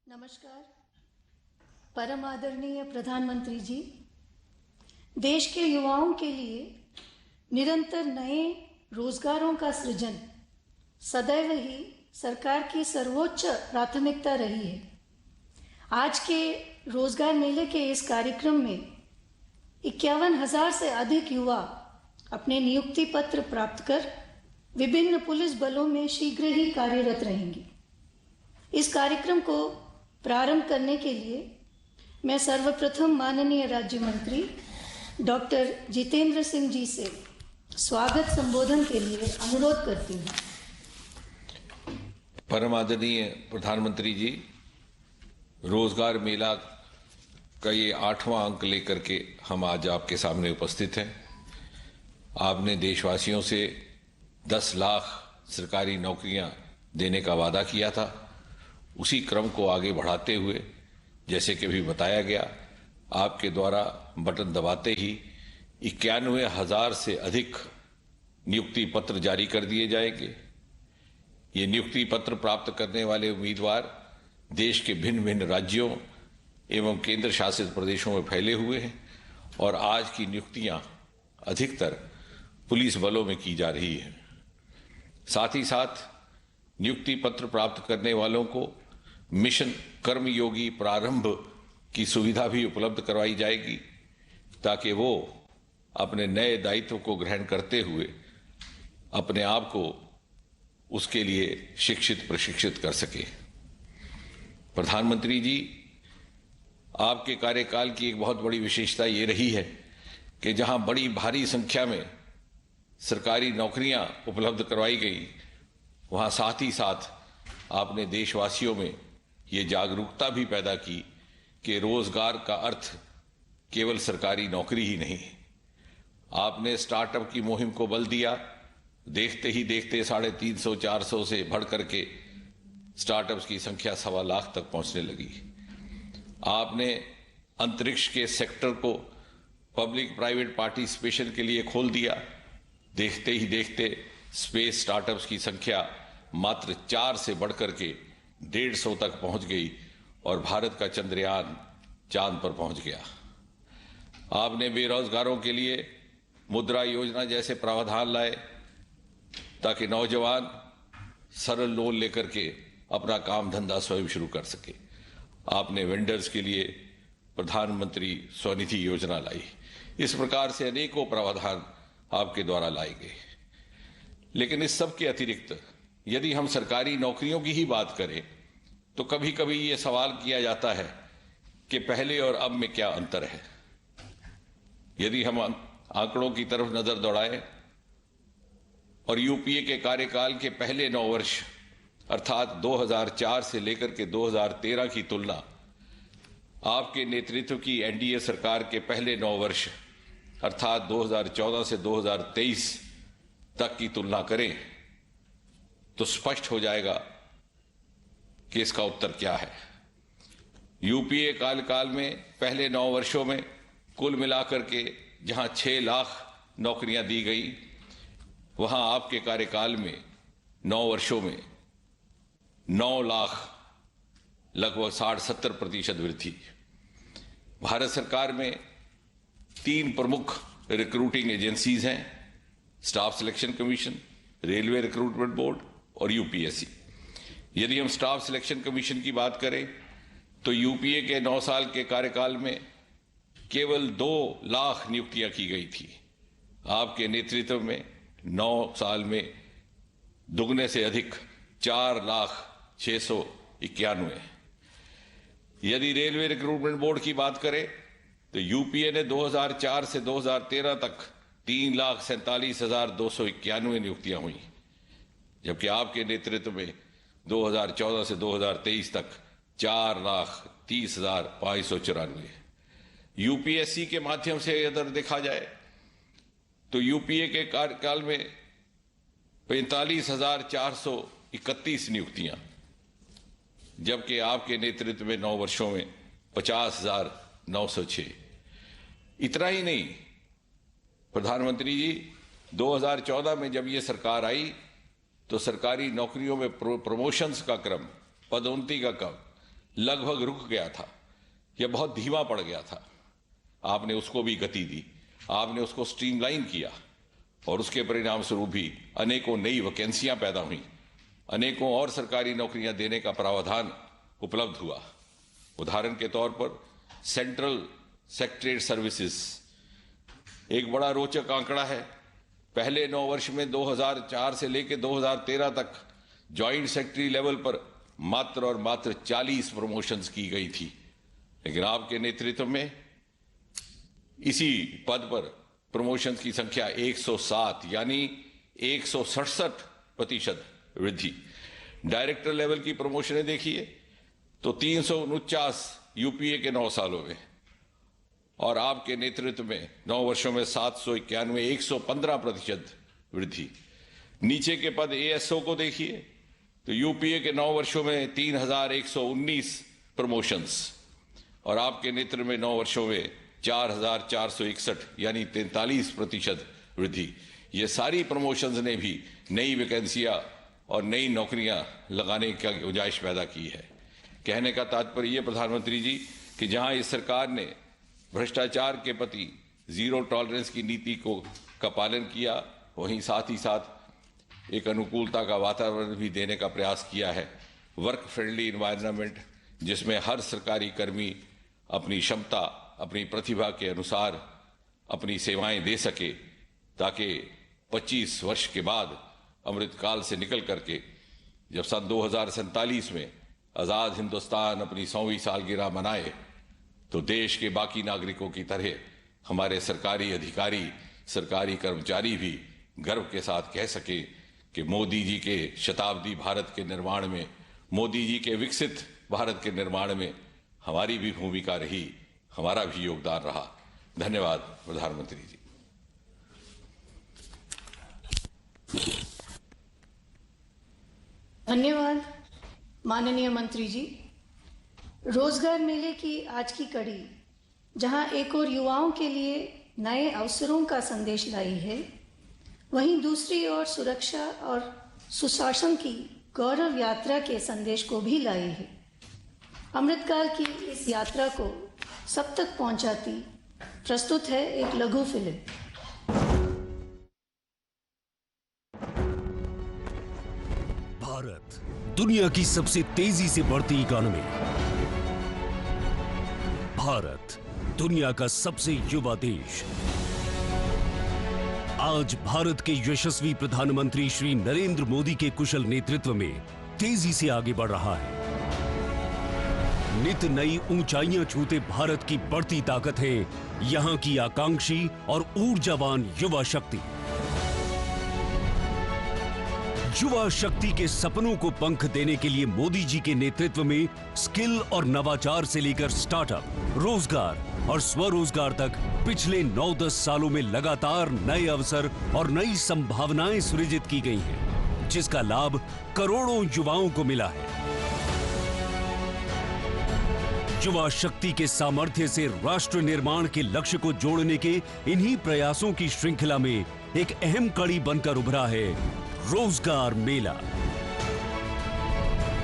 नमस्कार। परम आदरणीय प्रधानमंत्री जी, देश के युवाओं के लिए निरंतर नए रोजगारों का सृजन सदैव ही सरकार की सर्वोच्च प्राथमिकता रही है। आज के रोजगार मेले के इस कार्यक्रम में 51,000 से अधिक युवा अपने नियुक्ति पत्र प्राप्त कर विभिन्न पुलिस बलों में शीघ्र ही कार्यरत रहेंगे। इस कार्यक्रम को प्रारंभ करने के लिए मैं सर्वप्रथम माननीय राज्य मंत्री डॉक्टर जितेंद्र सिंह जी से स्वागत संबोधन के लिए अनुरोध करती हूँ। परम आदरणीय प्रधानमंत्री जी, रोजगार मेला का ये 8वां अंक लेकर के हम आज आपके सामने उपस्थित हैं। आपने देशवासियों से 10 लाख सरकारी नौकरियां देने का वादा किया था। उसी क्रम को आगे बढ़ाते हुए, जैसे कि भी बताया गया, आपके द्वारा बटन दबाते ही 91,000 से अधिक नियुक्ति पत्र जारी कर दिए जाएंगे। ये नियुक्ति पत्र प्राप्त करने वाले उम्मीदवार देश के भिन्न भिन्न राज्यों एवं केंद्र शासित प्रदेशों में फैले हुए हैं और आज की नियुक्तियां अधिकतर पुलिस बलों में की जा रही है। साथ ही साथ नियुक्ति पत्र प्राप्त करने वालों को मिशन कर्मयोगी प्रारंभ की सुविधा भी उपलब्ध करवाई जाएगी, ताकि वो अपने नए दायित्व को ग्रहण करते हुए अपने आप को उसके लिए शिक्षित प्रशिक्षित कर सके। प्रधानमंत्री जी, आपके कार्यकाल की एक बहुत बड़ी विशेषता ये रही है कि जहां बड़ी भारी संख्या में सरकारी नौकरियां उपलब्ध करवाई गई, वहां साथ ही साथ आपने देशवासियों में ये जागरूकता भी पैदा की कि रोजगार का अर्थ केवल सरकारी नौकरी ही नहीं। आपने स्टार्टअप की मुहिम को बल दिया। देखते ही देखते 350-400 से बढ़ करके स्टार्टअप्स की संख्या 1.25 लाख तक पहुंचने लगी। आपने अंतरिक्ष के सेक्टर को पब्लिक प्राइवेट पार्टिसिपेशन के लिए खोल दिया। देखते ही देखते स्पेस स्टार्टअप्स की संख्या मात्र 4 से बढ़कर के 150 तक पहुंच गई और भारत का चंद्रयान चांद पर पहुंच गया। आपने बेरोजगारों के लिए मुद्रा योजना जैसे प्रावधान लाए ताकि नौजवान सरल लोन लेकर के अपना काम धंधा स्वयं शुरू कर सके। आपने वेंडर्स के लिए प्रधानमंत्री स्वनिधि योजना लाई। इस प्रकार से अनेकों प्रावधान आपके द्वारा लाए गए। लेकिन इस सब के अतिरिक्त यदि हम सरकारी नौकरियों की ही बात करें तो कभी कभी ये सवाल किया जाता है कि पहले और अब में क्या अंतर है। यदि हम आंकड़ों की तरफ नजर दौड़ाएं और यूपीए के कार्यकाल के पहले 9 वर्ष अर्थात 2004 से लेकर के 2013 की तुलना आपके नेतृत्व की एनडीए सरकार के पहले 9 वर्ष अर्थात 2014 से 2023 तक की तुलना करें तो स्पष्ट हो जाएगा कि इसका उत्तर क्या है। यूपीए काल में पहले 9 वर्षों में कुल मिलाकर के जहां 6 लाख नौकरियां दी गई, वहां आपके कार्यकाल में 9 वर्षों में 9 लाख लगभग 60-70% वृद्धि। भारत सरकार में 3 प्रमुख रिक्रूटिंग एजेंसीज हैं: staff selection commission, railway recruitment board और यूपीएससी। यदि हम स्टाफ सिलेक्शन कमीशन की बात करें तो यूपीए के 9 साल के कार्यकाल में केवल 2 लाख नियुक्तियां की गई थी। आपके नेतृत्व में 9 साल में दुगने से अधिक 4,691। यदि रेलवे रिक्रूटमेंट बोर्ड की बात करें तो यूपीए ने 2004 से 2013 तक 3,47,291 नियुक्तियां हुई, जबकि आपके नेतृत्व में 2014 से 2023 तक 4,30,594। यूपीएससी के माध्यम से अगर देखा जाए तो यूपीए के कार्यकाल में 45,431 नियुक्तियां, जबकि आपके नेतृत्व में 9 वर्षों में 50,906। इतना ही नहीं, प्रधानमंत्री जी, 2014 में जब ये सरकार आई तो सरकारी नौकरियों में प्रमोशंस का क्रम, पदोन्नति का क्रम लगभग रुक गया था या बहुत धीमा पड़ गया था, आपने उसको भी गति दी, आपने उसको स्ट्रीमलाइन किया और उसके परिणाम स्वरूप भी अनेकों नई वैकेंसियां पैदा हुई, अनेकों और सरकारी नौकरियां देने का प्रावधान उपलब्ध हुआ। उदाहरण के तौर पर सेंट्रल सेक्रेटरीट सर्विसेज एक बड़ा रोचक आंकड़ा है। पहले 9 वर्ष में 2004 से लेकर 2013 तक जॉइंट सेक्रेटरी लेवल पर मात्र और मात्र 40 प्रमोशंस की गई थी, लेकिन आपके नेतृत्व में इसी पद पर प्रमोशंस की संख्या 107 यानी 167% वृद्धि। डायरेक्टर लेवल की प्रमोशनें देखिए तो 349 यूपीए के 9 सालों में, और आपके नेतृत्व में 9 वर्षों में 791 115% वृद्धि। नीचे के पद एएसओ को देखिए तो यूपीए के 9 वर्षों में 3119 प्रमोशंस और आपके नेतृत्व में 9 वर्षों में 4461 यानी 43% वृद्धि। ये सारी प्रमोशंस ने भी नई वैकेंसियां और नई नौकरियां लगाने का गुंजाइश पैदा की है। कहने का तात्पर्य ये प्रधानमंत्री जी कि जहां इस सरकार ने भ्रष्टाचार के प्रति जीरो टॉलरेंस की नीति का पालन किया, वहीं साथ ही साथ एक अनुकूलता का वातावरण भी देने का प्रयास किया है। वर्क फ्रेंडली एनवायरनमेंट जिसमें हर सरकारी कर्मी अपनी क्षमता, अपनी प्रतिभा के अनुसार अपनी सेवाएं दे सके, ताकि 25 वर्ष के बाद अमृतकाल से निकल करके जब सन 2047 में आज़ाद हिंदुस्तान अपनी 100वीं सालगिरह मनाए तो देश के बाकी नागरिकों की तरह हमारे सरकारी अधिकारी, सरकारी कर्मचारी भी गर्व के साथ कह सके कि मोदी जी के शताब्दी भारत के निर्माण में, मोदी जी के विकसित भारत के निर्माण में हमारी भी भूमिका रही, हमारा भी योगदान रहा। धन्यवाद प्रधानमंत्री जी। धन्यवाद माननीय मंत्री जी। रोजगार मेले की आज की कड़ी जहां एक और युवाओं के लिए नए अवसरों का संदेश लाई है, वहीं दूसरी ओर सुरक्षा और सुशासन की गौरव यात्रा के संदेश को भी लाई है। अमृतकाल की इस यात्रा को सब तक पहुंचाती प्रस्तुत है एक लघु फिल्म। भारत दुनिया की सबसे तेजी से बढ़ती इकोनॉमी, भारत दुनिया का सबसे युवा देश। आज भारत के यशस्वी प्रधानमंत्री श्री नरेंद्र मोदी के कुशल नेतृत्व में तेजी से आगे बढ़ रहा है। नित नई ऊंचाइयां छूते भारत की बढ़ती ताकत है यहां की आकांक्षी और ऊर्जावान युवा शक्ति। युवा शक्ति के सपनों को पंख देने के लिए मोदी जी के नेतृत्व में स्किल और नवाचार से लेकर स्टार्टअप, रोजगार और स्वरोजगार तक पिछले 9-10 सालों में लगातार नए अवसर और नई संभावनाएं सृजित की गई हैं, जिसका लाभ करोड़ों युवाओं को मिला है। युवा शक्ति के सामर्थ्य से राष्ट्र निर्माण के लक्ष्य को जोड़ने के इन्हीं प्रयासों की श्रृंखला में एक अहम कड़ी बनकर उभरा है रोजगार मेला।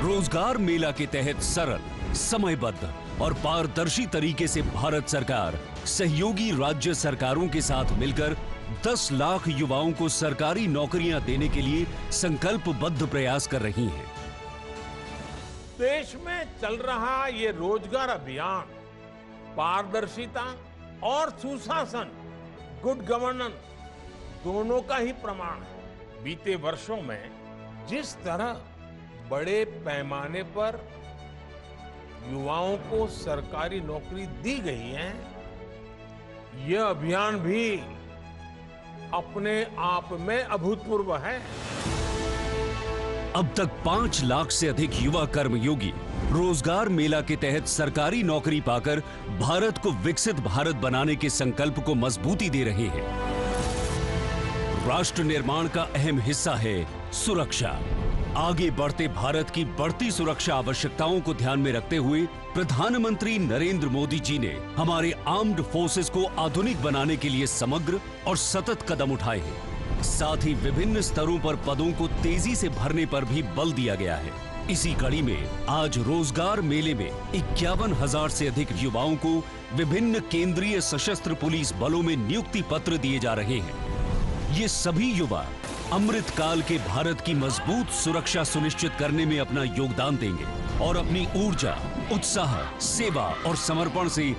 रोजगार मेला के तहत सरल, समयबद्ध और पारदर्शी तरीके से भारत सरकार सहयोगी राज्य सरकारों के साथ मिलकर 10 लाख युवाओं को सरकारी नौकरियां देने के लिए संकल्पबद्ध प्रयास कर रही है। देश में चल रहा ये रोजगार अभियान पारदर्शिता और सुशासन, गुड गवर्नेंस दोनों का ही प्रमाण है। बीते वर्षों में जिस तरह बड़े पैमाने पर युवाओं को सरकारी नौकरी दी गई है, यह अभियान भी अपने आप में अभूतपूर्व है। अब तक 5 लाख से अधिक युवा कर्मयोगी रोजगार मेला के तहत सरकारी नौकरी पाकर भारत को विकसित भारत बनाने के संकल्प को मजबूती दे रहे हैं। राष्ट्र निर्माण का अहम हिस्सा है सुरक्षा। आगे बढ़ते भारत की बढ़ती सुरक्षा आवश्यकताओं को ध्यान में रखते हुए प्रधानमंत्री नरेंद्र मोदी जी ने हमारे आर्म्ड फोर्सेस को आधुनिक बनाने के लिए समग्र और सतत कदम उठाए हैं। साथ ही विभिन्न स्तरों पर पदों को तेजी से भरने पर भी बल दिया गया है। इसी कड़ी में आज रोजगार मेले में 51,000 से अधिक युवाओं को विभिन्न केंद्रीय सशस्त्र पुलिस बलों में नियुक्ति पत्र दिए जा रहे हैं। ये सभी युवा अमृत काल के भारत की मजबूत सुरक्षा सुनिश्चित करने में अपना योगदान देंगे और अपनी ऊर्जा, उत्साह, सेवा और समर्पण से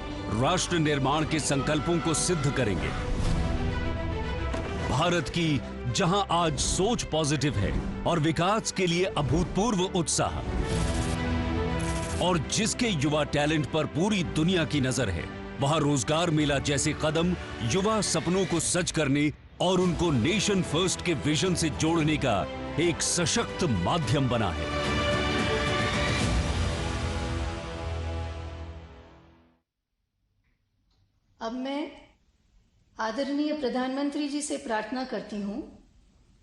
राष्ट्र निर्माण के संकल्पों को सिद्ध करेंगे। भारत की जहां आज सोच पॉजिटिव है और विकास के लिए अभूतपूर्व उत्साह, और जिसके युवा टैलेंट पर पूरी दुनिया की नजर है, वहां रोजगार मेला जैसे कदम युवा सपनों को सच करने और उनको नेशन फर्स्ट के विजन से जोड़ने का एक सशक्त माध्यम बना है। अब मैं आदरणीय प्रधानमंत्री जी से प्रार्थना करती हूं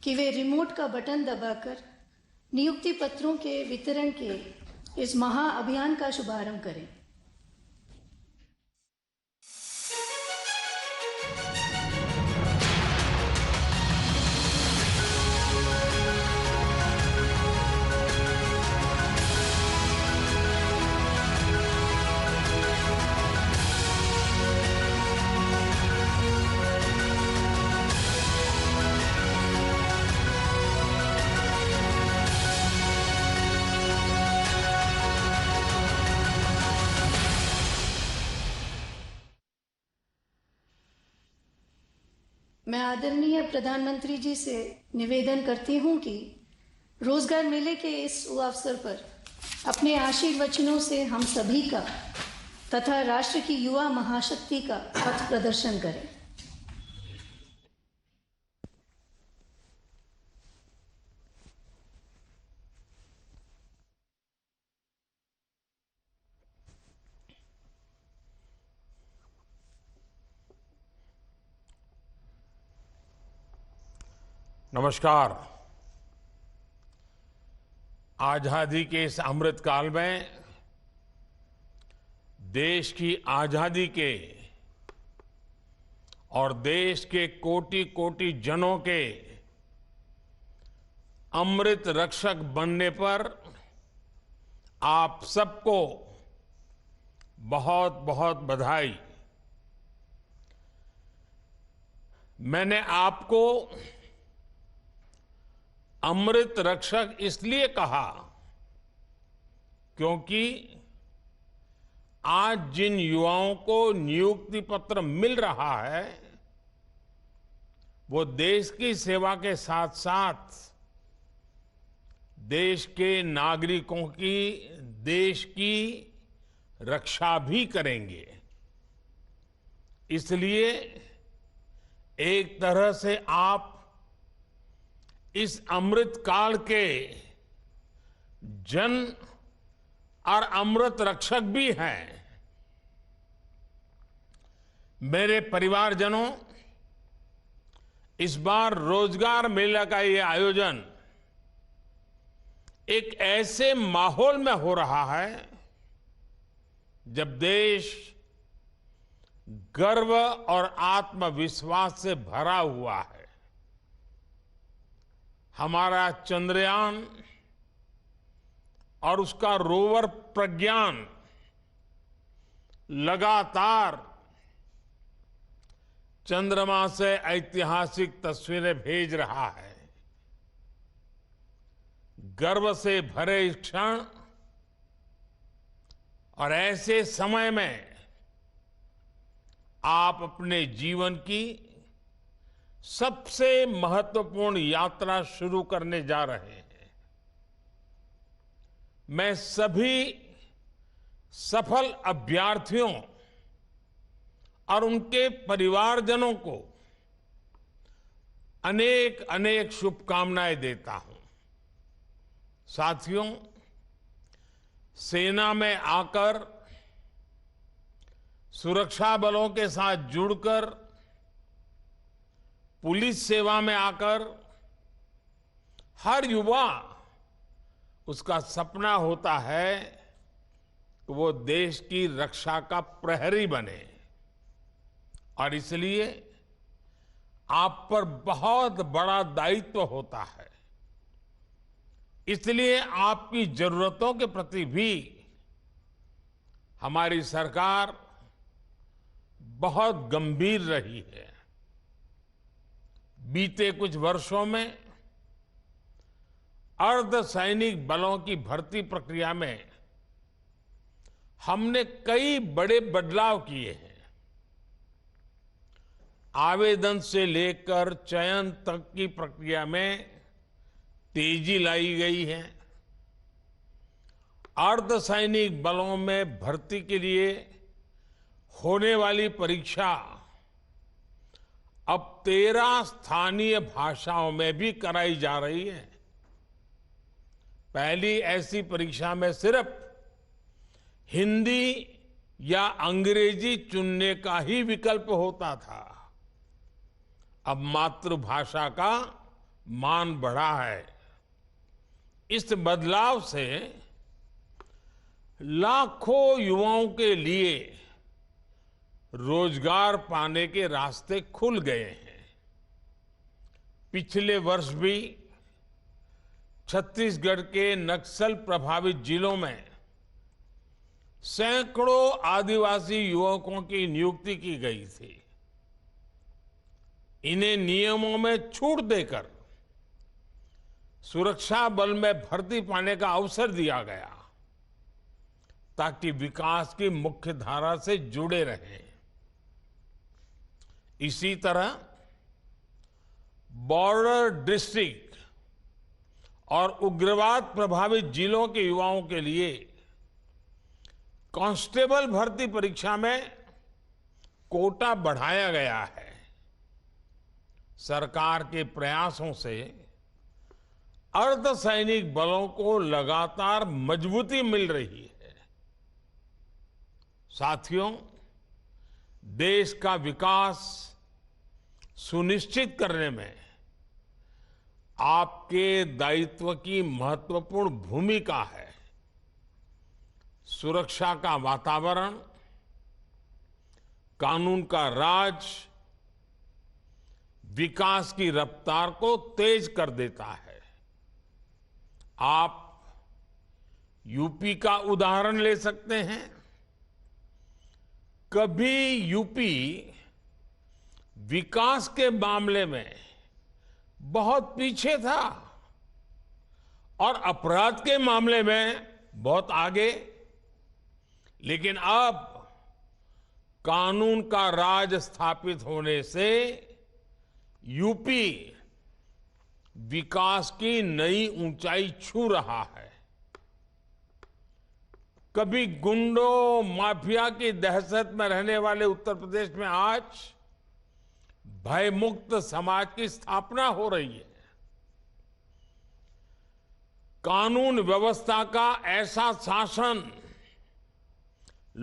कि वे रिमोट का बटन दबाकर नियुक्ति पत्रों के वितरण के इस महाअभियान का शुभारंभ करें। मैं आदरणीय प्रधानमंत्री जी से निवेदन करती हूं कि रोजगार मेले के इस अवसर पर अपने आशीर्वचनों से हम सभी का तथा राष्ट्र की युवा महाशक्ति का पथ प्रदर्शन करें। नमस्कार। आजादी के इस अमृत काल में देश की आजादी के और देश के कोटि कोटि जनों के अमृत रक्षक बनने पर आप सबको बहुत बहुत बधाई। मैंने आपको अमृत रक्षक इसलिए कहा क्योंकि आज जिन युवाओं को नियुक्ति पत्र मिल रहा है वो देश की सेवा के साथ साथ देश के नागरिकों की, देश की रक्षा भी करेंगे। इसलिए एक तरह से आप इस अमृत काल के जन और अमृत रक्षक भी हैं। मेरे परिवारजनों, इस बार रोजगार मेला का ये आयोजन एक ऐसे माहौल में हो रहा है जब देश गर्व और आत्मविश्वास से भरा हुआ है। हमारा चंद्रयान और उसका रोवर प्रज्ञान लगातार चंद्रमा से ऐतिहासिक तस्वीरें भेज रहा है। गर्व से भरे इस क्षण और ऐसे समय में आप अपने जीवन की सबसे महत्वपूर्ण यात्रा शुरू करने जा रहे हैं। मैं सभी सफल अभ्यर्थियों और उनके परिवारजनों को अनेक अनेक शुभकामनाएं देता हूं। साथियों, सेना में आकर सुरक्षा बलों के साथ जुड़कर पुलिस सेवा में आकर हर युवा उसका सपना होता है कि वो देश की रक्षा का प्रहरी बने, और इसलिए आप पर बहुत बड़ा दायित्व होता है। इसलिए आपकी जरूरतों के प्रति भी हमारी सरकार बहुत गंभीर रही है। बीते कुछ वर्षों में अर्धसैनिक बलों की भर्ती प्रक्रिया में हमने कई बड़े बदलाव किए हैं। आवेदन से लेकर चयन तक की प्रक्रिया में तेजी लाई गई है। अर्धसैनिक बलों में भर्ती के लिए होने वाली परीक्षा अब 13 स्थानीय भाषाओं में भी कराई जा रही है। पहली ऐसी परीक्षा में सिर्फ हिंदी या अंग्रेजी चुनने का ही विकल्प होता था। अब मातृभाषा का मान बढ़ा है। इस बदलाव से लाखों युवाओं के लिए रोजगार पाने के रास्ते खुल गए हैं। पिछले वर्ष भी छत्तीसगढ़ के नक्सल प्रभावित जिलों में सैकड़ों आदिवासी युवकों की नियुक्ति की गई थी। इन्हें नियमों में छूट देकर सुरक्षा बल में भर्ती पाने का अवसर दिया गया ताकि विकास की मुख्य धारा से जुड़े रहें। इसी तरह बॉर्डर डिस्ट्रिक्ट और उग्रवाद प्रभावित जिलों के युवाओं के लिए कांस्टेबल भर्ती परीक्षा में कोटा बढ़ाया गया है। सरकार के प्रयासों से अर्धसैनिक बलों को लगातार मजबूती मिल रही है। साथियों, देश का विकास सुनिश्चित करने में आपके दायित्व की महत्वपूर्ण भूमिका है। सुरक्षा का वातावरण, कानून का राज विकास की रफ्तार को तेज कर देता है। आप यूपी का उदाहरण ले सकते हैं। कभी यूपी विकास के मामले में बहुत पीछे था और अपराध के मामले में बहुत आगे, लेकिन अब कानून का राज स्थापित होने से यूपी विकास की नई ऊंचाई छू रहा है। कभी गुंडों माफिया की दहशत में रहने वाले उत्तर प्रदेश में आज भयमुक्त समाज की स्थापना हो रही है। कानून व्यवस्था का ऐसा शासन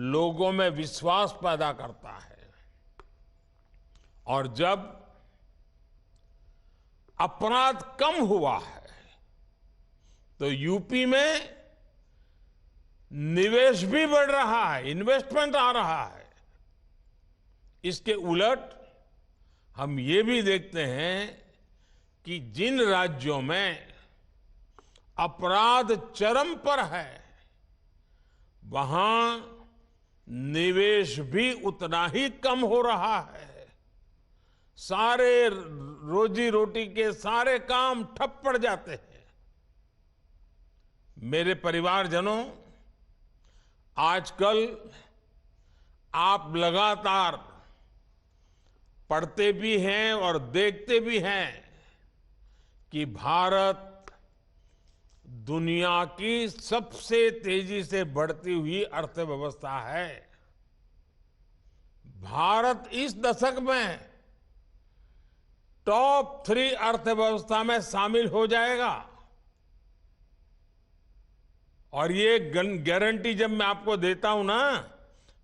लोगों में विश्वास पैदा करता है और जब अपराध कम हुआ है तो यूपी में निवेश भी बढ़ रहा है, इन्वेस्टमेंट आ रहा है। इसके उलट हम ये भी देखते हैं कि जिन राज्यों में अपराध चरम पर है वहां निवेश भी उतना ही कम हो रहा है। सारे रोजी रोटी के सारे काम ठप पड़ जाते हैं। मेरे परिवारजनों, आजकल आप लगातार पढ़ते भी हैं और देखते भी हैं कि भारत दुनिया की सबसे तेजी से बढ़ती हुई अर्थव्यवस्था है। भारत इस दशक में टॉप 3 अर्थव्यवस्था में शामिल हो जाएगा और ये गारंटी जब मैं आपको देता हूं ना,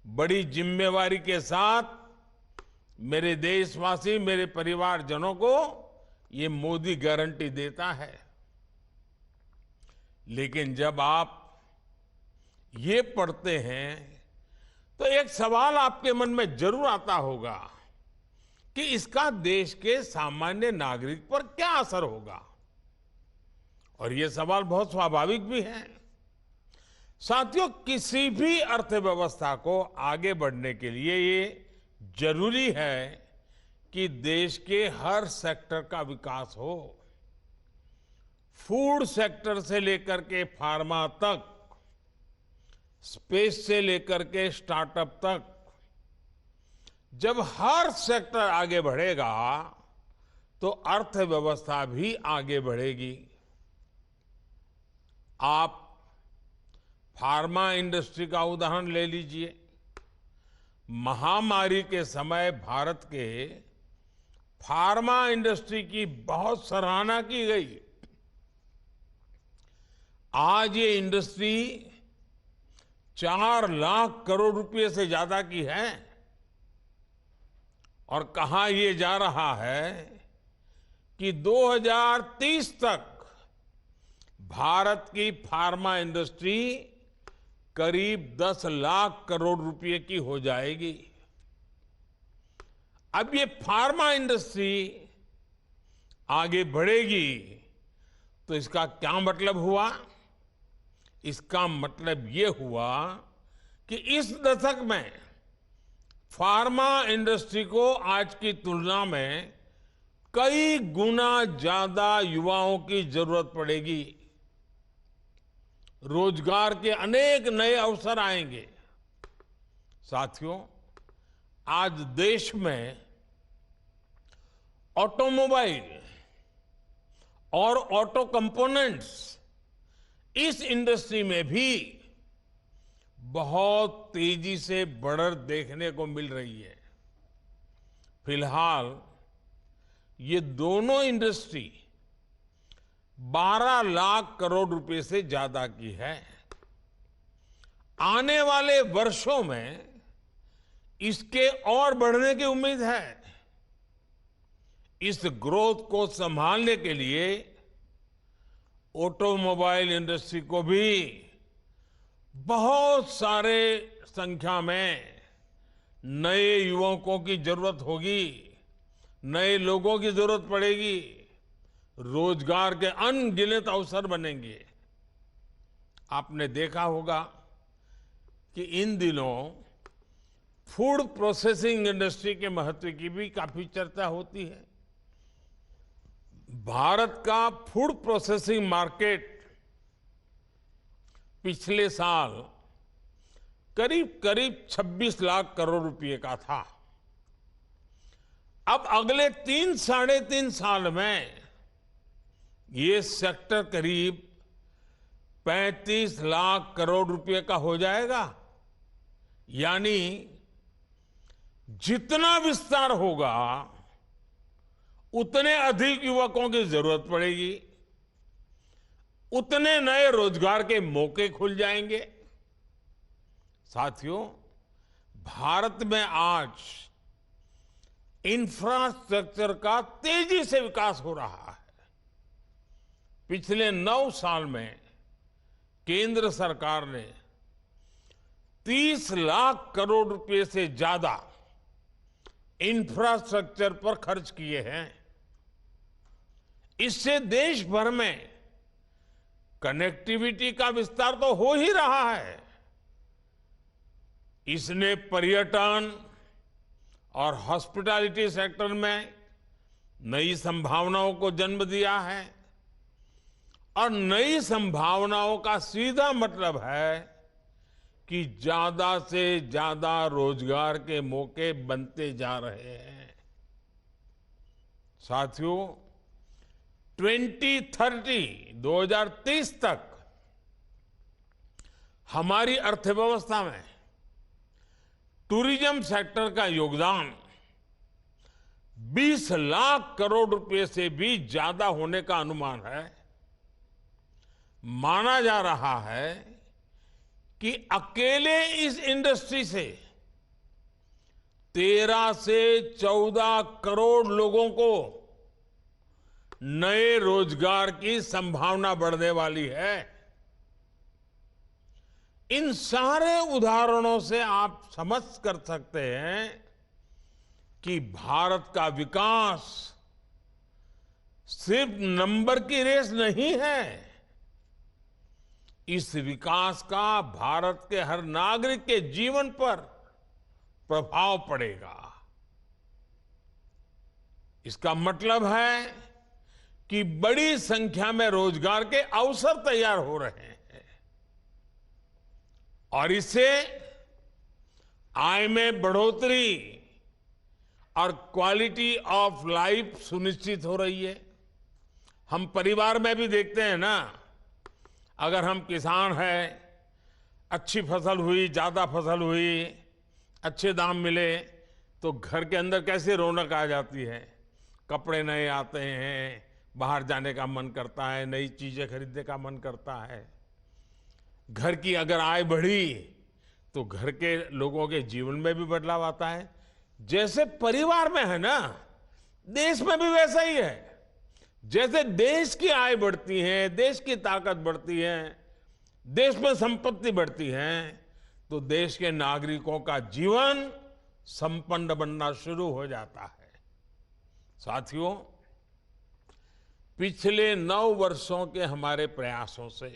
बड़ी जिम्मेवारी के साथ मेरे देशवासी, मेरे परिवारजनों को ये मोदी गारंटी देता है। लेकिन जब आप ये पढ़ते हैं तो एक सवाल आपके मन में जरूर आता होगा कि इसका देश के सामान्य नागरिक पर क्या असर होगा और ये सवाल बहुत स्वाभाविक भी है। साथियों, किसी भी अर्थव्यवस्था को आगे बढ़ने के लिए ये जरूरी है कि देश के हर सेक्टर का विकास हो। फूड सेक्टर से लेकर के फार्मा तक, स्पेस से लेकर के स्टार्टअप तक, जब हर सेक्टर आगे बढ़ेगा तो अर्थव्यवस्था भी आगे बढ़ेगी। आप फार्मा इंडस्ट्री का उदाहरण ले लीजिए। महामारी के समय भारत के फार्मा इंडस्ट्री की बहुत सराहना की गई। आज ये इंडस्ट्री 4 लाख करोड़ रुपए से ज्यादा की है और कहा यह जा रहा है कि 2030 तक भारत की फार्मा इंडस्ट्री करीब 10 लाख करोड़ रुपए की हो जाएगी। अब ये फार्मा इंडस्ट्री आगे बढ़ेगी तो इसका क्या मतलब हुआ? इसका मतलब ये हुआ कि इस दशक में फार्मा इंडस्ट्री को आज की तुलना में कई गुना ज्यादा युवाओं की जरूरत पड़ेगी। रोजगार के अनेक नए अवसर आएंगे। साथियों, आज देश में ऑटोमोबाइल और ऑटो कंपोनेंट्स, इस इंडस्ट्री में भी बहुत तेजी से बढ़त देखने को मिल रही है। फिलहाल ये दोनों इंडस्ट्री 12 लाख करोड़ रुपए से ज्यादा की है। आने वाले वर्षों में इसके और बढ़ने की उम्मीद है। इस ग्रोथ को संभालने के लिए ऑटोमोबाइल इंडस्ट्री को भी बहुत सारे संख्या में नए युवकों की जरूरत होगी, नए लोगों की जरूरत पड़ेगी, रोजगार के अनगिनत अवसर बनेंगे। आपने देखा होगा कि इन दिनों फूड प्रोसेसिंग इंडस्ट्री के महत्व की भी काफी चर्चा होती है। भारत का फूड प्रोसेसिंग मार्केट पिछले साल करीब 26 लाख करोड़ रुपए का था। अब अगले 3-3.5 साल में ये सेक्टर करीब 35 लाख करोड़ रुपए का हो जाएगा। यानी जितना विस्तार होगा उतने अधिक युवकों की जरूरत पड़ेगी, उतने नए रोजगार के मौके खुल जाएंगे। साथियों, भारत में आज इंफ्रास्ट्रक्चर का तेजी से विकास हो रहा है। पिछले 9 साल में केंद्र सरकार ने 30 लाख करोड़ रुपए से ज्यादा इंफ्रास्ट्रक्चर पर खर्च किए हैं। इससे देश भर में कनेक्टिविटी का विस्तार तो हो ही रहा है। इसने पर्यटन और हॉस्पिटैलिटी सेक्टर में नई संभावनाओं को जन्म दिया है और नई संभावनाओं का सीधा मतलब है कि ज्यादा से ज्यादा रोजगार के मौके बनते जा रहे हैं। साथियों, 2030 तक हमारी अर्थव्यवस्था में टूरिज्म सेक्टर का योगदान 20 लाख करोड़ रुपए से भी ज्यादा होने का अनुमान है। माना जा रहा है कि अकेले इस इंडस्ट्री से 13 से 14 करोड़ लोगों को नए रोजगार की संभावना बढ़ने वाली है। इन सारे उदाहरणों से आप समझ कर सकते हैं कि भारत का विकास सिर्फ नंबर की रेस नहीं है। इस विकास का भारत के हर नागरिक के जीवन पर प्रभाव पड़ेगा। इसका मतलब है कि बड़ी संख्या में रोजगार के अवसर तैयार हो रहे हैं और इससे आय में बढ़ोतरी और क्वालिटी ऑफ लाइफ सुनिश्चित हो रही है। हम परिवार में भी देखते हैं ना, अगर हम किसान हैं, अच्छी फसल हुई, ज्यादा फसल हुई, अच्छे दाम मिले तो घर के अंदर कैसे रौनक आ जाती है। कपड़े नए आते हैं, बाहर जाने का मन करता है, नई चीजें खरीदने का मन करता है। घर की अगर आय बढ़ी तो घर के लोगों के जीवन में भी बदलाव आता है। जैसे परिवार में है ना, देश में भी वैसा ही है। जैसे देश की आय बढ़ती है, देश की ताकत बढ़ती है, देश में संपत्ति बढ़ती है, तो देश के नागरिकों का जीवन संपन्न बनना शुरू हो जाता है। साथियों, पिछले 9 वर्षों के हमारे प्रयासों से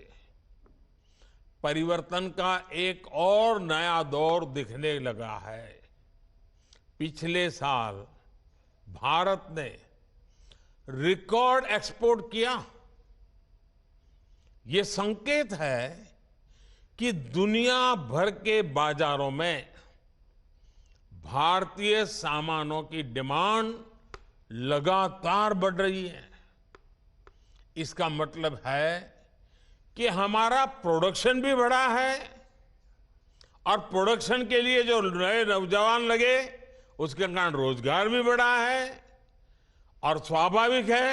परिवर्तन का एक और नया दौर दिखने लगा है। पिछले साल भारत ने रिकॉर्ड एक्सपोर्ट किया। ये संकेत है कि दुनिया भर के बाजारों में भारतीय सामानों की डिमांड लगातार बढ़ रही है। इसका मतलब है कि हमारा प्रोडक्शन भी बढ़ा है और प्रोडक्शन के लिए जो नए नौजवान लगे उसके कारण रोजगार भी बढ़ा है और स्वाभाविक है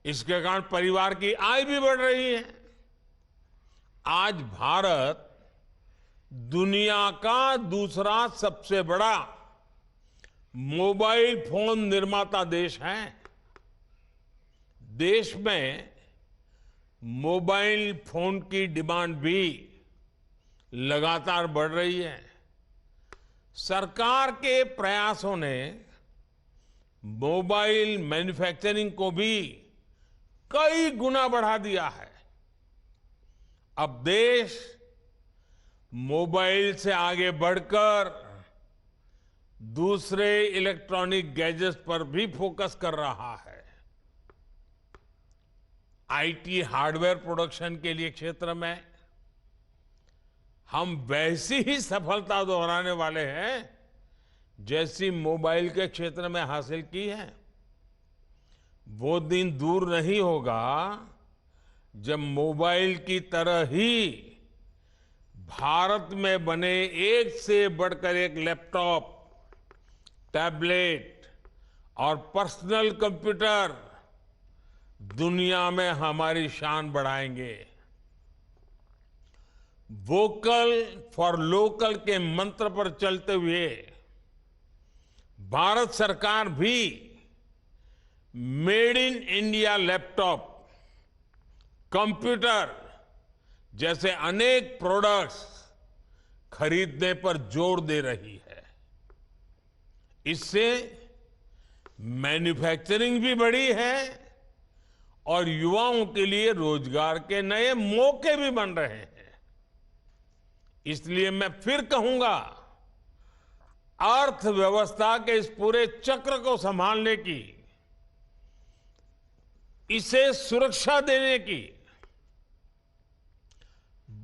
इसके कारण परिवार की आय भी बढ़ रही है। आज भारत दुनिया का दूसरा सबसे बड़ा मोबाइल फोन निर्माता देश है। देश में मोबाइल फोन की डिमांड भी लगातार बढ़ रही है। सरकार के प्रयासों ने मोबाइल मैन्युफैक्चरिंग को भी कई गुना बढ़ा दिया है। अब देश मोबाइल से आगे बढ़कर दूसरे इलेक्ट्रॉनिक गैजेट्स पर भी फोकस कर रहा है। आईटी हार्डवेयर प्रोडक्शन के लिए क्षेत्र में हम वैसी ही सफलता दोहराने वाले हैं जैसी मोबाइल के क्षेत्र में हासिल की है। वो दिन दूर नहीं होगा जब मोबाइल की तरह ही भारत में बने एक से बढ़कर एक लैपटॉप, टैबलेट और पर्सनल कंप्यूटर दुनिया में हमारी शान बढ़ाएंगे। वोकल फॉर लोकल के मंत्र पर चलते हुए भारत सरकार भी made in India laptop, computer जैसे अनेक प्रोडक्ट्स खरीदने पर जोर दे रही है। इससे मैन्युफैक्चरिंग भी बढ़ी है और युवाओं के लिए रोजगार के नए मौके भी बन रहे हैं। इसलिए मैं फिर कहूंगा, अर्थव्यवस्था के इस पूरे चक्र को संभालने की, इसे सुरक्षा देने की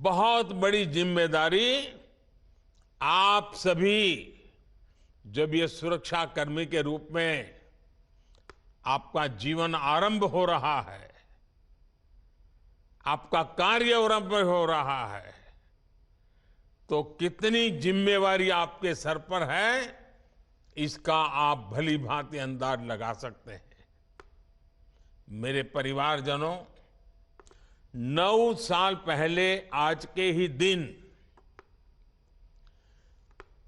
बहुत बड़ी जिम्मेदारी आप सभी, जब ये सुरक्षा कर्मी के रूप में आपका जीवन आरंभ हो रहा है, आपका कार्य आरंभ हो रहा है, तो कितनी जिम्मेवारी आपके सर पर है इसका आप भली भांति अंदाज लगा सकते हैं। मेरे परिवारजनों, 9 साल पहले आज के ही दिन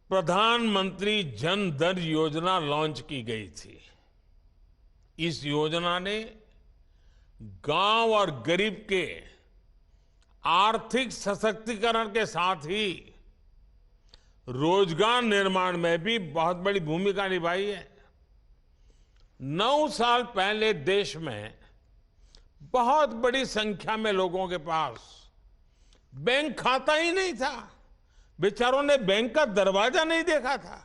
प्रधानमंत्री जन धन योजना लॉन्च की गई थी। इस योजना ने गांव और गरीब के आर्थिक सशक्तिकरण के साथ ही रोजगार निर्माण में भी बहुत बड़ी भूमिका निभाई है। 9 साल पहले देश में बहुत बड़ी संख्या में लोगों के पास बैंक खाता ही नहीं था। बेचारों ने बैंक का दरवाजा नहीं देखा था।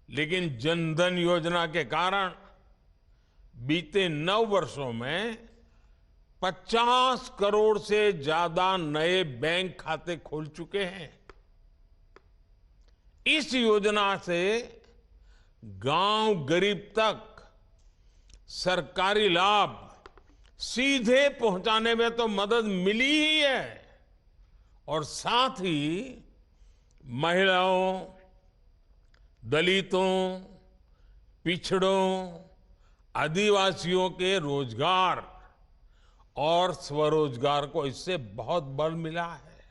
लेकिन जनधन योजना के कारण बीते 9 वर्षों में 50 करोड़ से ज्यादा नए बैंक खाते खोल चुके हैं। इस योजना से गांव गरीब तक सरकारी लाभ सीधे पहुंचाने में तो मदद मिली ही है और साथ ही महिलाओं, दलितों, पिछड़ों, आदिवासियों के रोजगार और स्वरोजगार को इससे बहुत बल मिला है।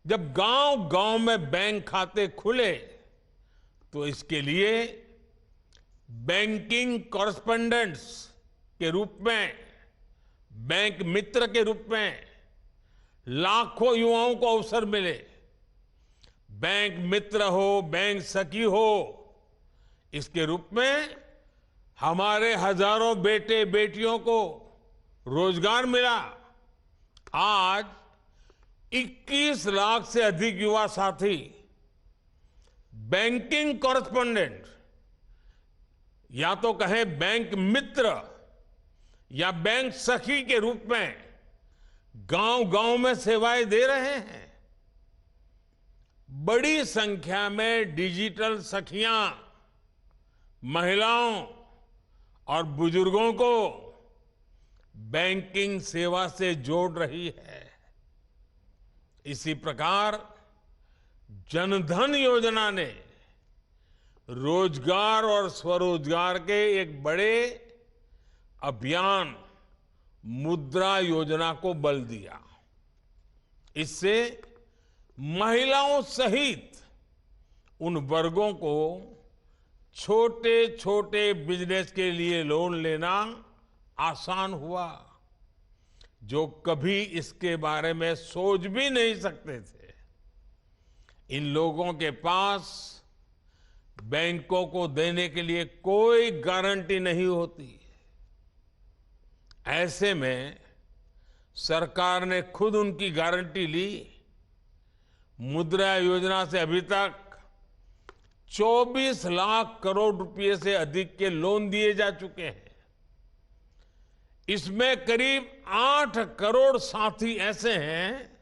जब गांव गांव में बैंक खाते खुले तो इसके लिए बैंकिंग कॉरेस्पोंडेंट्स के रूप में, बैंक मित्र के रूप में लाखों युवाओं को अवसर मिले। बैंक मित्र हो, बैंक सखी हो, इसके रूप में हमारे हजारों बेटे बेटियों को रोजगार मिला। आज 21 लाख से अधिक युवा साथी बैंकिंग कॉरेस्पोंडेंट या तो कहें बैंक मित्र या बैंक सखी के रूप में गांव गांव में सेवाएं दे रहे हैं। बड़ी संख्या में डिजिटल सखियां महिलाओं और बुजुर्गों को बैंकिंग सेवा से जोड़ रही है। इसी प्रकार जनधन योजना ने रोजगार और स्वरोजगार के एक बड़े अभियान मुद्रा योजना को बल दिया। इससे महिलाओं सहित उन वर्गों को छोटे छोटे बिजनेस के लिए लोन लेना आसान हुआ जो कभी इसके बारे में सोच भी नहीं सकते थे। इन लोगों के पास बैंकों को देने के लिए कोई गारंटी नहीं होती। ऐसे में सरकार ने खुद उनकी गारंटी ली। मुद्रा योजना से अभी तक 24 लाख करोड़ रुपए से अधिक के लोन दिए जा चुके हैं। इसमें करीब 8 करोड़ साथी ऐसे हैं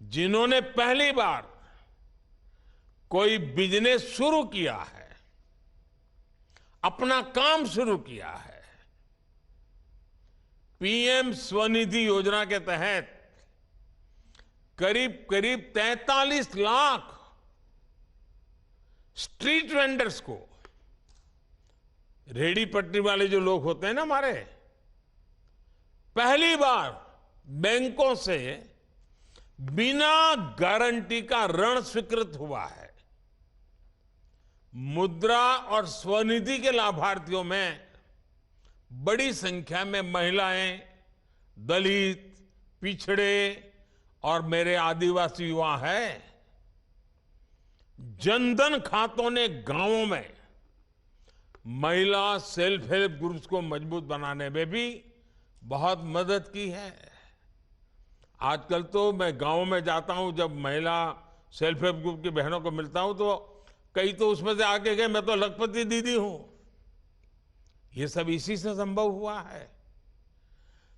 जिन्होंने पहली बार कोई बिजनेस शुरू किया है, अपना काम शुरू किया है। पीएम स्वनिधि योजना के तहत करीब करीब 43 लाख स्ट्रीट वेंडर्स को, रेडी पटरी वाले जो लोग होते हैं ना हमारे, पहली बार बैंकों से बिना गारंटी का ऋण स्वीकृत हुआ है। मुद्रा और स्वनिधि के लाभार्थियों में बड़ी संख्या में महिलाएं, दलित, पिछड़े और मेरे आदिवासी युवा हैं। जनधन खातों ने गांवों में महिला सेल्फ हेल्प ग्रुप्स को मजबूत बनाने में भी बहुत मदद की है। आजकल तो मैं गांव में जाता हूं, जब महिला सेल्फ हेल्प ग्रुप की बहनों को मिलता हूं तो कई तो उसमें से आके गए मैं तो लखपति दीदी हूं। ये सब इसी से संभव हुआ है।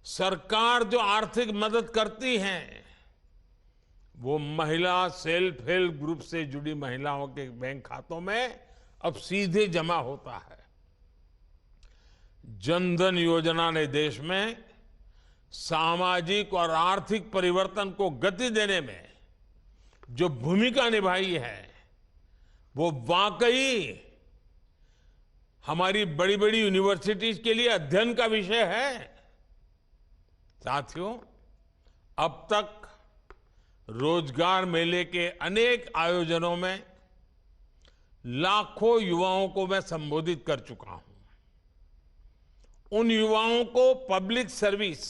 सरकार जो आर्थिक मदद करती है वो महिला सेल्फ हेल्प ग्रुप से जुड़ी महिलाओं के बैंक खातों में अब सीधे जमा होता है। जनधन योजना ने देश में सामाजिक और आर्थिक परिवर्तन को गति देने में जो भूमिका निभाई है वो वाकई हमारी बड़ी बड़ी यूनिवर्सिटीज के लिए अध्ययन का विषय है। साथियों, अब तक रोजगार मेले के अनेक आयोजनों में लाखों युवाओं को मैं संबोधित कर चुका हूं। उन युवाओं को पब्लिक सर्विस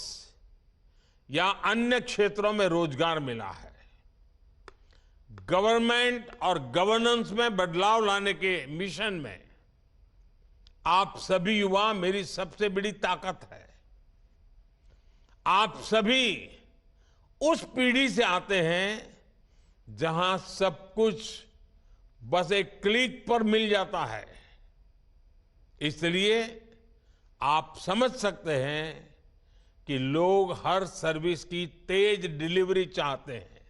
या अन्य क्षेत्रों में रोजगार मिला है। गवर्नमेंट और गवर्नेंस में बदलाव लाने के मिशन में आप सभी युवा मेरी सबसे बड़ी ताकत है। आप सभी उस पीढ़ी से आते हैं जहां सब कुछ बस एक क्लिक पर मिल जाता है। इसलिए आप समझ सकते हैं कि लोग हर सर्विस की तेज डिलीवरी चाहते हैं।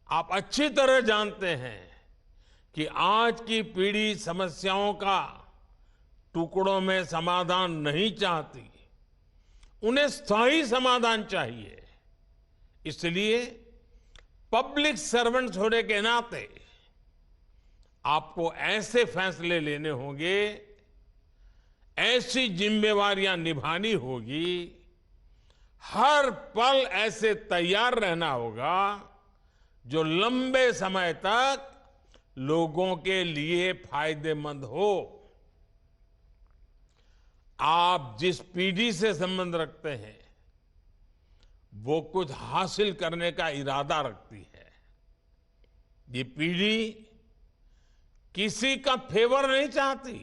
आप अच्छी तरह जानते हैं कि आज की पीढ़ी समस्याओं का टुकड़ों में समाधान नहीं चाहती, उन्हें स्थायी समाधान चाहिए। इसलिए पब्लिक सर्वेंट्स होने के नाते आपको ऐसे फैसले लेने होंगे, ऐसी जिम्मेवारियां निभानी होगी, हर पल ऐसे तैयार रहना होगा जो लंबे समय तक लोगों के लिए फायदेमंद हो। आप जिस पीढ़ी से संबंध रखते हैं वो कुछ हासिल करने का इरादा रखती है। ये पीढ़ी किसी का फेवर नहीं चाहती,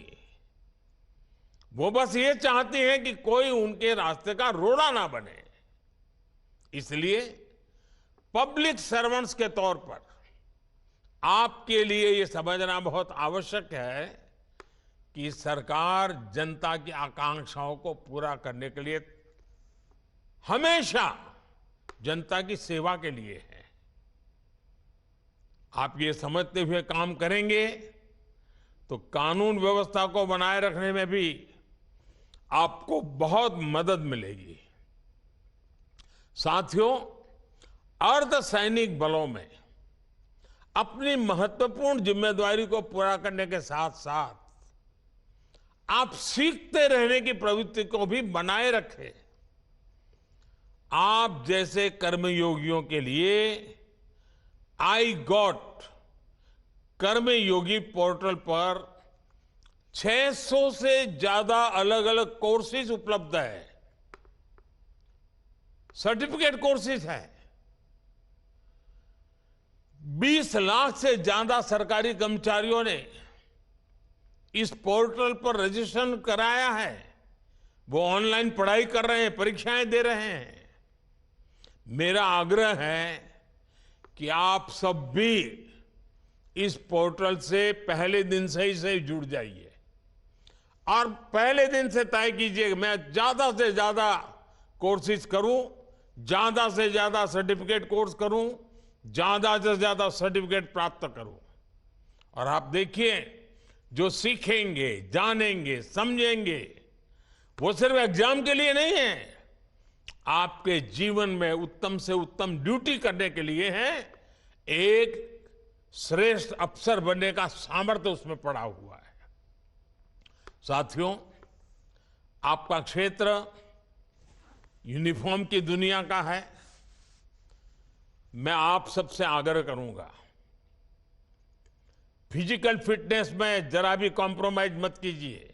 वो बस ये चाहती है कि कोई उनके रास्ते का रोड़ा ना बने। इसलिए पब्लिक सर्वेंट्स के तौर पर आपके लिए ये समझना बहुत आवश्यक है कि सरकार जनता की आकांक्षाओं को पूरा करने के लिए हमेशा जनता की सेवा के लिए है। आप ये समझते हुए काम करेंगे तो कानून व्यवस्था को बनाए रखने में भी आपको बहुत मदद मिलेगी। साथियों, अर्धसैनिक बलों में अपनी महत्वपूर्ण जिम्मेदारी को पूरा करने के साथ साथ आप सीखते रहने की प्रवृत्ति को भी बनाए रखें। आप जैसे कर्मयोगियों के लिए आई गॉट कर्मयोगी पोर्टल पर 600 से ज्यादा अलग अलग कोर्सेज उपलब्ध है, सर्टिफिकेट कोर्सेज हैं। 20 लाख से ज्यादा सरकारी कर्मचारियों ने इस पोर्टल पर रजिस्ट्रेशन कराया है। वो ऑनलाइन पढ़ाई कर रहे हैं, परीक्षाएं दे रहे हैं। मेरा आग्रह है कि आप सब भी इस पोर्टल से पहले दिन से जुड़ जाइए और पहले दिन से तय कीजिए मैं ज्यादा से ज्यादा कोर्सेज करूं, ज्यादा से ज्यादा सर्टिफिकेट कोर्स करूं, ज्यादा से ज्यादा सर्टिफिकेट प्राप्त करूं। और आप देखिए, जो सीखेंगे, जानेंगे, समझेंगे, वो सिर्फ एग्जाम के लिए नहीं है, आपके जीवन में उत्तम से उत्तम ड्यूटी करने के लिए है। एक श्रेष्ठ अफसर बनने का सामर्थ्य उसमें पड़ा हुआ है। साथियों, आपका क्षेत्र यूनिफॉर्म की दुनिया का है। मैं आप सबसे आग्रह करूंगा, फिजिकल फिटनेस में जरा भी कॉम्प्रोमाइज मत कीजिए,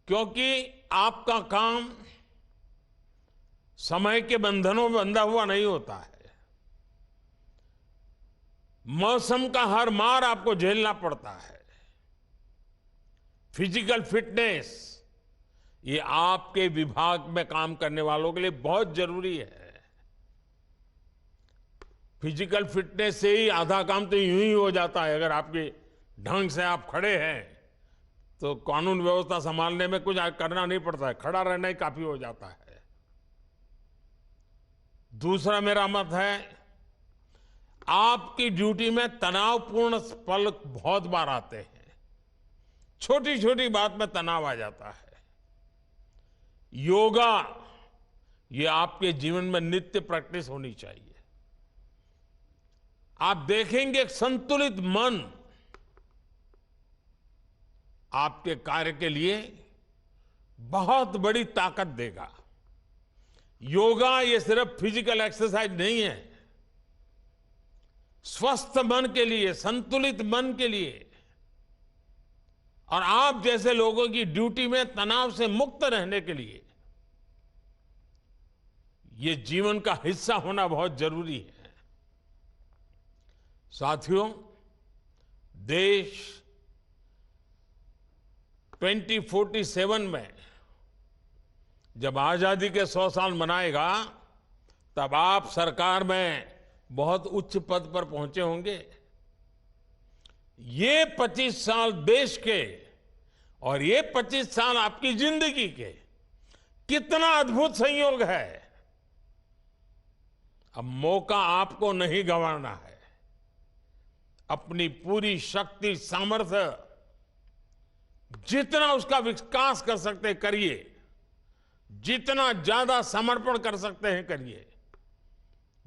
क्योंकि आपका काम समय के बंधनों में बंधा हुआ नहीं होता है। मौसम का हर मार आपको झेलना पड़ता है। फिजिकल फिटनेस ये आपके विभाग में काम करने वालों के लिए बहुत जरूरी है। फिजिकल फिटनेस से ही आधा काम तो यूं ही हो जाता है। अगर आपके ढंग से आप खड़े हैं तो कानून व्यवस्था संभालने में कुछ करना नहीं पड़ता है, खड़ा रहना ही काफी हो जाता है। दूसरा मेरा मत है, आपकी ड्यूटी में तनावपूर्ण पल बहुत बार आते हैं। छोटी छोटी बात में तनाव आ जाता है। योगा ये आपके जीवन में नित्य प्रैक्टिस होनी चाहिए। आप देखेंगे, एक संतुलित मन आपके कार्य के लिए बहुत बड़ी ताकत देगा। योगा ये सिर्फ फिजिकल एक्सरसाइज नहीं है, स्वस्थ मन के लिए, संतुलित मन के लिए और आप जैसे लोगों की ड्यूटी में तनाव से मुक्त रहने के लिए ये जीवन का हिस्सा होना बहुत जरूरी है। साथियों, देश 2047 में जब आजादी के 100 साल मनाएगा, तब आप सरकार में बहुत उच्च पद पर पहुंचे होंगे। ये 25 साल देश के और ये 25 साल आपकी जिंदगी के कितना अद्भुत संयोग है। अब मौका आपको नहीं गंवाना है। अपनी पूरी शक्ति सामर्थ्य जितना उसका विकास कर सकते हैं करिए, जितना ज्यादा समर्पण कर सकते हैं करिए,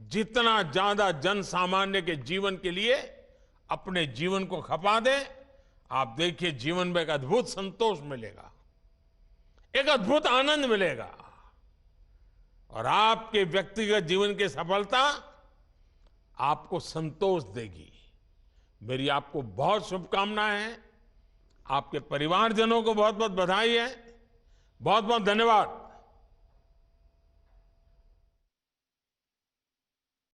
जितना ज्यादा जन सामान्य के जीवन के लिए अपने जीवन को खपा दे। आप देखिए जीवन में एक अद्भुत संतोष मिलेगा, एक अद्भुत आनंद मिलेगा और आपके व्यक्तिगत जीवन की सफलता आपको संतोष देगी। मेरी आपको बहुत शुभकामनाएं हैं। आपके परिवारजनों को बहुत बहुत बधाई है। बहुत बहुत धन्यवाद।